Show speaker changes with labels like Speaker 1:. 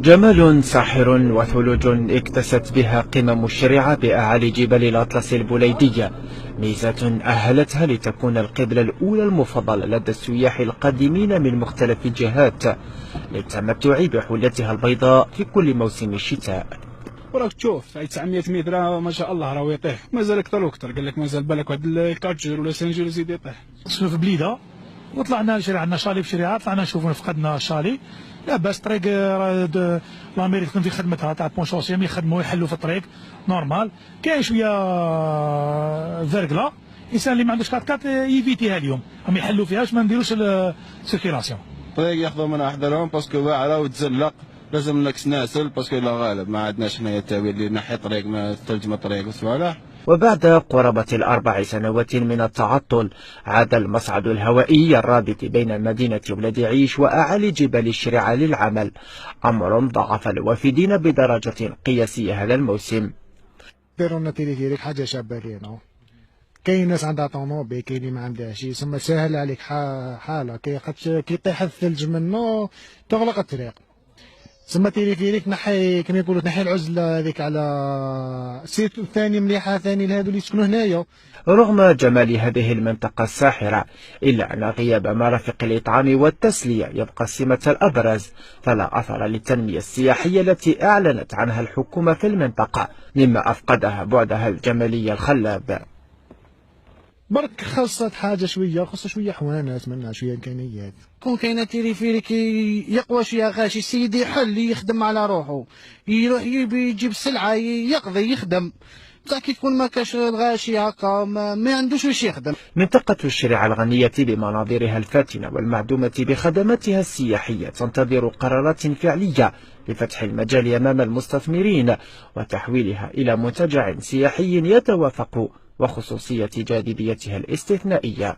Speaker 1: جمال ساحر وثلوج اكتست بها قمم الشريعة بأعالي جبل الأطلس البوليدية، ميزة أهلتها لتكون القبلة الأولى المفضلة لدى السياح القادمين من مختلف الجهات للتمتع بحلتها البيضاء في كل موسم الشتاء.
Speaker 2: وراك تشوف 900 متر ما شاء الله راه يطيح، مازال اكثر واكثر. قال لك مازال بالك واحد 4 جور ولا 5 جور يزيد يطيح.
Speaker 3: في بليده وطلعنا شريعة، عندنا شالي بشريعة، طلعنا نشوفوا فقدنا شالي. لا باس طريق لاميريك تكون في خدمتها تاع بونشونسيوم، يخدموا يحلوا في الطريق نورمال. كاين شويه فيرغلا، الانسان اللي ما عندوش كات يفيتيها اليوم، هم يحلوا فيها باش ما نديروش السيركيلاسيون.
Speaker 4: الطريق ياخذوا منها حذرهم باسكو واعره وتزلق، لازم لك سناسل باسكو لا غالب ما عندناش حنايا التاويل اللي نحي طريق ما الثلج من الطريق وصوالح.
Speaker 1: وبعد قرابة ال4 سنوات من التعطل، عاد المصعد الهوائي الرابط بين مدينة ولاد عيش وأعالي جبال الشريعة للعمل، أمر ضاعف الوافدين بدرجة قياسية هذا الموسم.
Speaker 5: داروا لنا تيليفيريك حاجة شابة لينا، كاين ناس عندها طوموبيل، كاين اللي ما عندهاش، ثم سهل عليك حالة كي يطيح الثلج منه تغلق الطريق. ثم تيليفيريك نحي كما يقولوا تنحي العزله هذيك على السيت الثاني مليحه ثاني لهذو اللي يسكنوا هنايا.
Speaker 1: رغم جمال هذه المنطقة الساحرة، إلا أن غياب مرافق الإطعام والتسلية يبقى السمة الأبرز، فلا أثر للتنمية السياحية التي أعلنت عنها الحكومة في المنطقة، مما أفقدها بعدها الجمالي الخلاب.
Speaker 5: برك خاصة حاجة شوية، خاصة شوية حوانات منها، شوية إمكانيات. كون كاينة تيليفيريك يقوى شوية غاشي، السيد يحل يخدم على روحه، يروح يجيب السلعة يقضي يخدم. بصح كي تكون ما كاش الغاشي هكا ما عندوش واش يخدم.
Speaker 1: منطقة الشريعة الغنية بمناظرها الفاتنة والمعدومة بخدماتها السياحية تنتظر قرارات فعلية لفتح المجال أمام المستثمرين وتحويلها إلى منتجع سياحي يتوافق وخصوصية جاذبيتها الاستثنائية.